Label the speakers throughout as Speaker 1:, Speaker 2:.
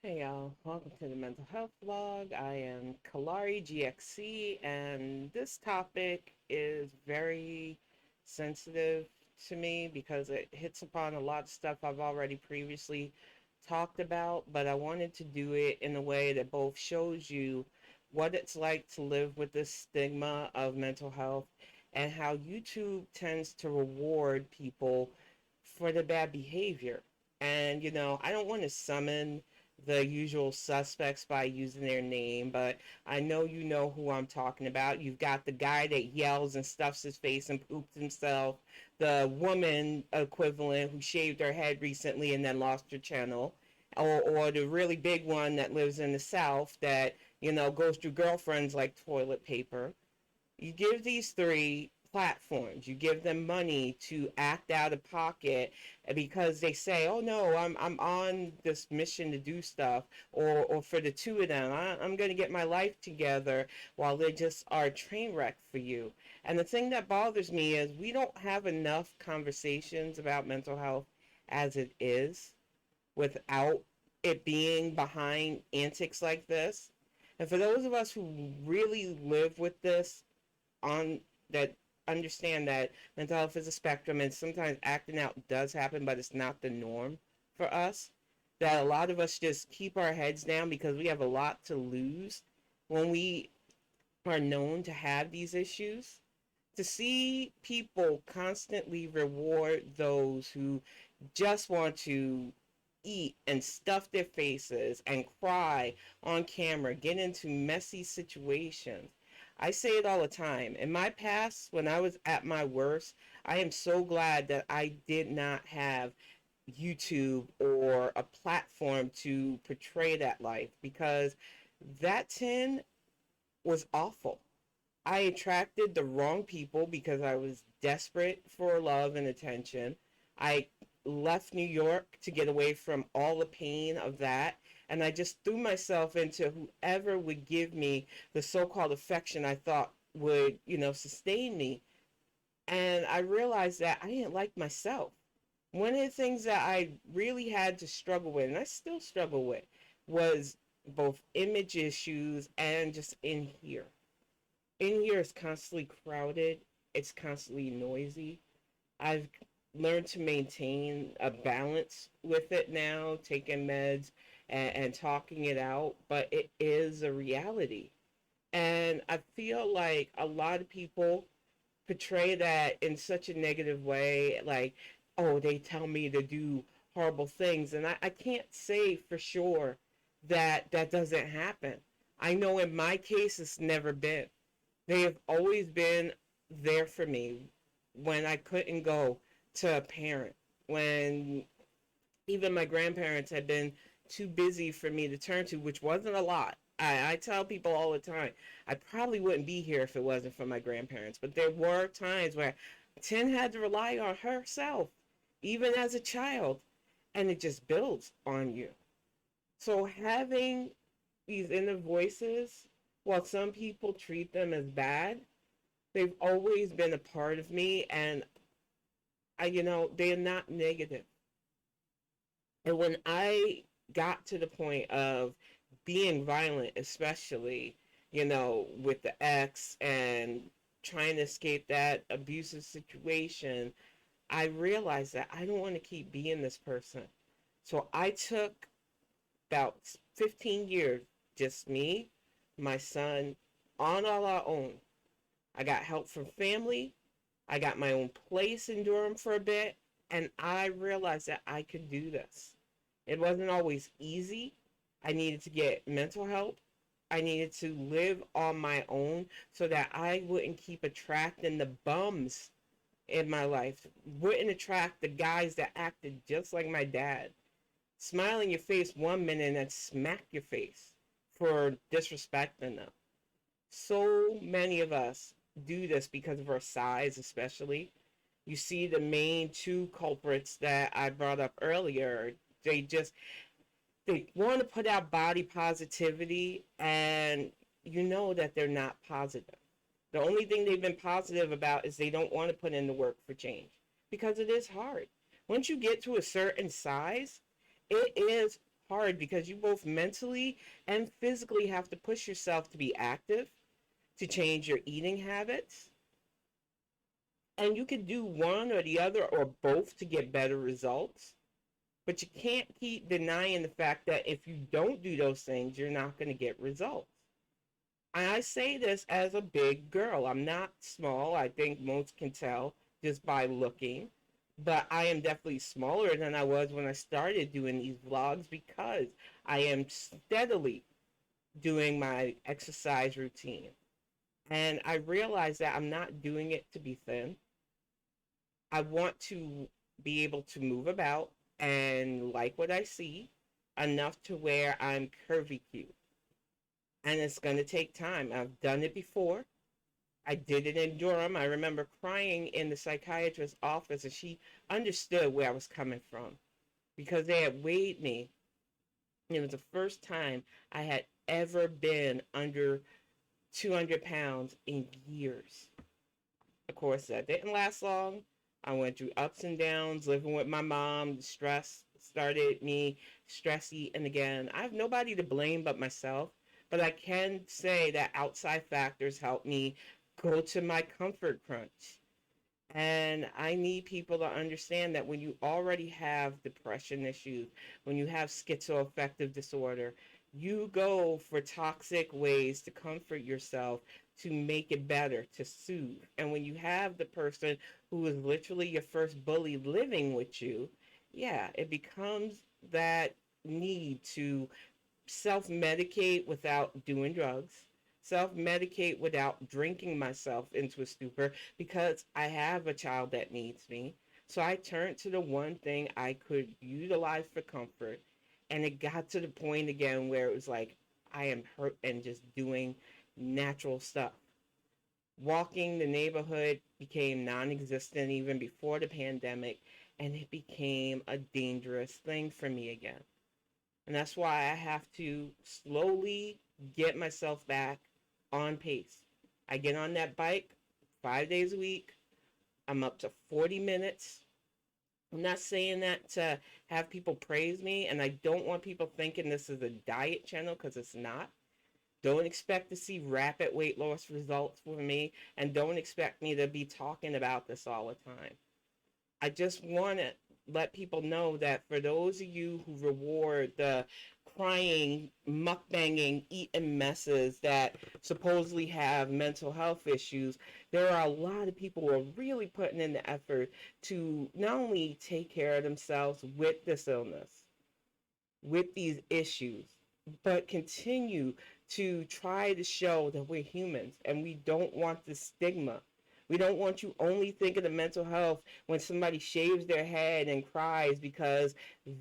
Speaker 1: Hey y'all, welcome to the Mental Health Vlog. I am Kalari GXC, and this topic is very sensitive to me because it hits upon a lot of stuff I've already previously talked about, but I wanted to do it in a way that both shows you what it's like to live with this stigma of mental health and how YouTube tends to reward people for their bad behavior. And, I don't want to summon the usual suspects by using their name, but I know you know who I'm talking about. You've got the guy that yells and stuffs his face and poops himself, the woman equivalent who shaved her head recently and then lost her channel, or the really big one that lives in the South that, goes through girlfriends like toilet paper. You give these three platforms, you give them money to act out of pocket because they say, oh no, I'm on this mission to do stuff, or for the two of them, I'm going to get my life together while they just are a train wreck for you. And the thing that bothers me is we don't have enough conversations about mental health as it is without it being behind antics like this. And for those of us who really live with this on that understand that mental health is a spectrum and sometimes acting out does happen, but it's not the norm for us. That a lot of us just keep our heads down because we have a lot to lose when we are known to have these issues. To see people constantly reward those who just want to eat and stuff their faces and cry on camera, get into messy situations. I say it all the time. In my past, when I was at my worst, I am so glad that I did not have YouTube or a platform to portray that life because that 10 was awful. I attracted the wrong people because I was desperate for love and attention. I left New York to get away from all the pain of that. And I just threw myself into whoever would give me the so called affection I thought would, sustain me. And I realized that I didn't like myself. One of the things that I really had to struggle with, and I still struggle with, was both image issues and just in here. In here is constantly crowded, it's constantly noisy. I've learned to maintain a balance with it now, taking meds and talking it out, but it is a reality. And I feel like a lot of people portray that in such a negative way, like, oh, they tell me to do horrible things. And I can't say for sure that that doesn't happen. I know in my case, it's never been. They have always been there for me when I couldn't go to a parent, when even my grandparents had been too busy for me to turn to, which wasn't a lot. I tell people all the time, I probably wouldn't be here if it wasn't for my grandparents. But there were times where Tin had to rely on herself, even as a child, and it just builds on you. So having these inner voices, while some people treat them as bad, they've always been a part of me, and they're not negative. And when I got to the point of being violent, especially, with the ex and trying to escape that abusive situation, I realized that I don't want to keep being this person. So I took about 15 years, just me, my son, on all our own. I got help from family. I got my own place in Durham for a bit, and I realized that I could do this. It wasn't always easy. I needed to get mental help. I needed to live on my own so that I wouldn't keep attracting the bums in my life, wouldn't attract the guys that acted just like my dad. Smile in your face one minute and then smack your face for disrespecting them. So many of us do this because of our size, especially. You see the main two culprits that I brought up earlier. They want to put out body positivity, and you know that they're not positive. The only thing they've been positive about is they don't want to put in the work for change because it is hard. Once you get to a certain size, it is hard because you both mentally and physically have to push yourself to be active, to change your eating habits. And you can do one or the other or both to get better results. But you can't keep denying the fact that if you don't do those things, you're not going to get results. And I say this as a big girl. I'm not small. I think most can tell just by looking. But I am definitely smaller than I was when I started doing these vlogs because I am steadily doing my exercise routine. And I realize that I'm not doing it to be thin. I want to be able to move about and like what I see enough to where I'm curvy cute. And it's going to take time. I've done it before. I did it in Durham. I remember crying in the psychiatrist's office, and she understood where I was coming from because they had weighed me. It was the first time I had ever been under 200 pounds in years. Of course, that didn't last long. I went through ups and downs, living with my mom. The stress started me stress eating again. I have nobody to blame but myself, but I can say that outside factors helped me go to my comfort crunch. And I need people to understand that when you already have depression issues, when you have schizoaffective disorder, you go for toxic ways to comfort yourself, to make it better, to soothe. And when you have the person who is literally your first bully living with you, yeah, it becomes that need to self medicate without doing drugs, self medicate without drinking myself into a stupor because I have a child that needs me. So I turned to the one thing I could utilize for comfort. And it got to the point again where it was like, I am hurt and just doing natural stuff. Walking the neighborhood became non existent even before the pandemic, and it became a dangerous thing for me again. And that's why I have to slowly get myself back on pace. I get on that bike 5 days a week. I'm up to 40 minutes. I'm not saying that to have people praise me, and I don't want people thinking this is a diet channel because it's not. Don't expect to see rapid weight loss results for me, and don't expect me to be talking about this all the time. I just want to let people know that for those of you who reward the crying, mukbanging, eating messes that supposedly have mental health issues, there are a lot of people who are really putting in the effort to not only take care of themselves with this illness, with these issues, but continue to try to show that we're humans and we don't want the stigma. We don't want you only thinking of mental health when somebody shaves their head and cries because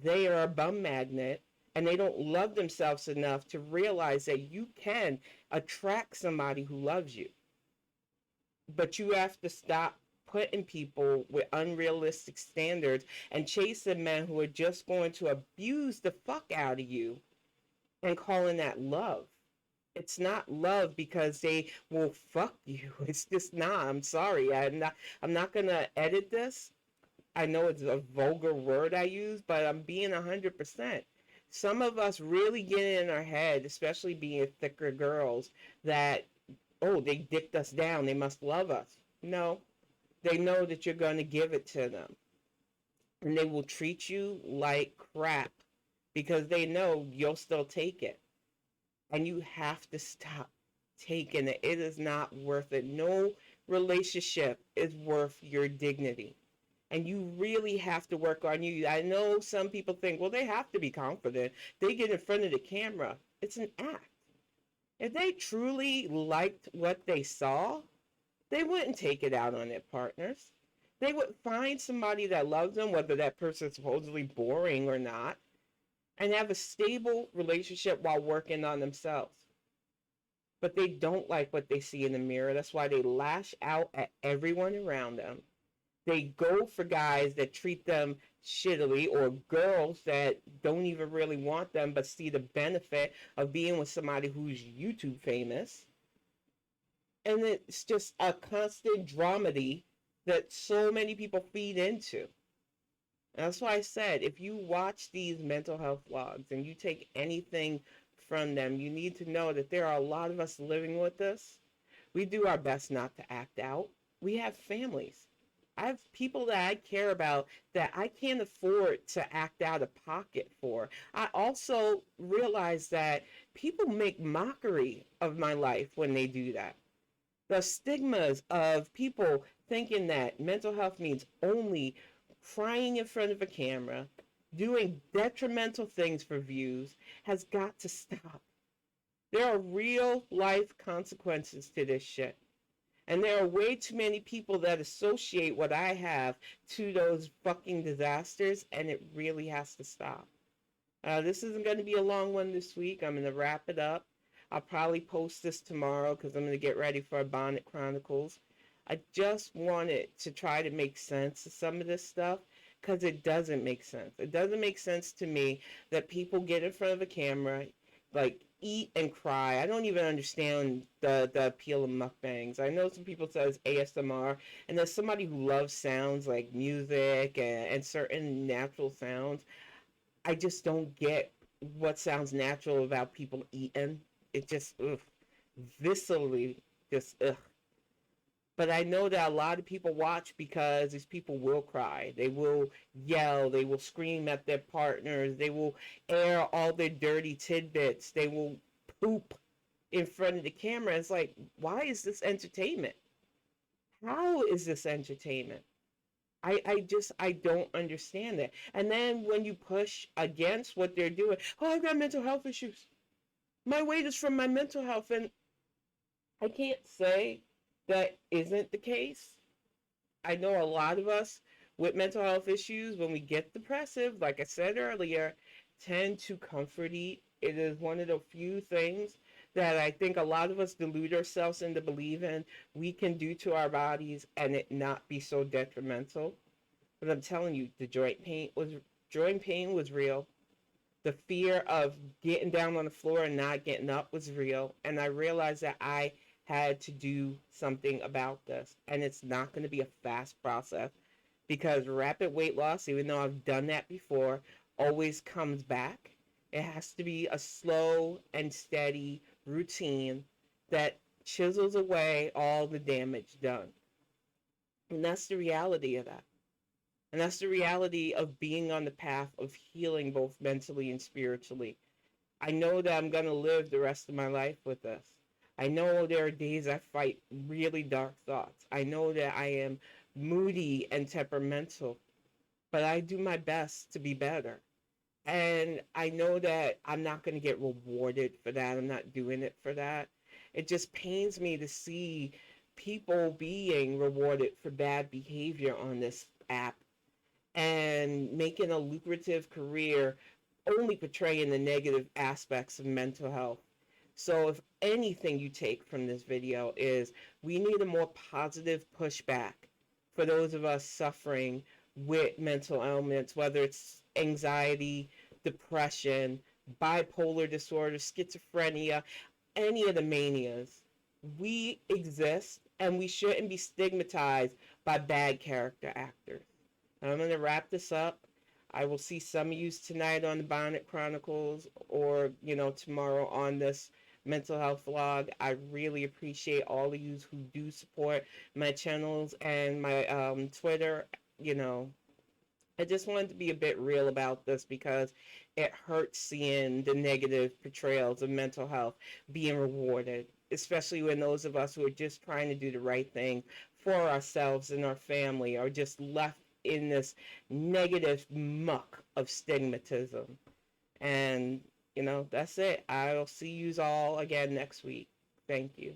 Speaker 1: they are a bum magnet and they don't love themselves enough to realize that you can attract somebody who loves you. But you have to stop putting people with unrealistic standards and chasing men who are just going to abuse the fuck out of you and calling that love. It's not love because they will fuck you. It's just not. I'm sorry. I'm not gonna edit this. I know it's a vulgar word I use, but I'm being 100%. Some of us really get in our head, especially being thicker girls, that oh, they dicked us down. They must love us. No, they know that you're going to give it to them. And they will treat you like crap because they know you'll still take it. And you have to stop taking it. It is not worth it. No relationship is worth your dignity. And you really have to work on you. I know some people think, well, they have to be confident. They get in front of the camera. It's an act. If they truly liked what they saw, they wouldn't take it out on their partners. They would find somebody that loves them, whether that person is supposedly boring or not, and have a stable relationship while working on themselves. But they don't like what they see in the mirror. That's why they lash out at everyone around them. They go for guys that treat them shittily or girls that don't even really want them but see the benefit of being with somebody who's YouTube famous. And it's just a constant dramedy that so many people feed into. That's why I said if you watch these mental health vlogs and you take anything from them, you need to know that there are a lot of us living with this. We do our best not to act out. We have families. I have people that I care about that I can't afford to act out of pocket for. I also realize that people make mockery of my life when they do that. The stigmas of people thinking that mental health means only crying in front of a camera, doing detrimental things for views, has got to stop. There are real life consequences to this shit. And there are way too many people that associate what I have to those fucking disasters, and it really has to stop. This isn't going to be a long one this week. I'm going to wrap it up. I'll probably post this tomorrow because I'm going to get ready for Bonnet Chronicles. I just wanted to try to make sense of some of this stuff because it doesn't make sense. It doesn't make sense to me that people get in front of a camera, like eat and cry. I don't even understand the appeal of mukbangs. I know some people says ASMR, and there's somebody who loves sounds like music and certain natural sounds. I just don't get what sounds natural about people eating. It just, ugh, viscerally, just, ugh. But I know that a lot of people watch because these people will cry. They will yell. They will scream at their partners. They will air all their dirty tidbits. They will poop in front of the camera. It's like, why is this entertainment? How is this entertainment? I don't understand that. And then when you push against what they're doing, oh, I've got mental health issues. My weight is from my mental health. And I can't say that isn't the case. I know a lot of us with mental health issues, when we get depressive, like I said earlier, tend to comfort eat. It is one of the few things that I think a lot of us delude ourselves into believing we can do to our bodies and it not be so detrimental. But I'm telling you, the joint pain was real. The fear of getting down on the floor and not getting up was real. And I realized that I had to do something about this. And it's not going to be a fast process because rapid weight loss, even though I've done that before, always comes back. It has to be a slow and steady routine that chisels away all the damage done. And that's the reality of that. And that's the reality of being on the path of healing both mentally and spiritually. I know that I'm going to live the rest of my life with this. I know there are days I fight really dark thoughts. I know that I am moody and temperamental, but I do my best to be better. And I know that I'm not going to get rewarded for that. I'm not doing it for that. It just pains me to see people being rewarded for bad behavior on this app and making a lucrative career only portraying the negative aspects of mental health. So, if anything you take from this video is we need a more positive pushback for those of us suffering with mental ailments, whether it's anxiety, depression, bipolar disorder, schizophrenia, any of the manias. We exist and we shouldn't be stigmatized by bad character actors. I'm going to wrap this up. I will see some of you tonight on the Bonnet Chronicles or, tomorrow on this mental health vlog. I really appreciate all of you who do support my channels and my Twitter. I just wanted to be a bit real about this because it hurts seeing the negative portrayals of mental health being rewarded, especially when those of us who are just trying to do the right thing for ourselves and our family are just left in this negative muck of stigmatism. And, that's it. I'll see you all again next week. Thank you.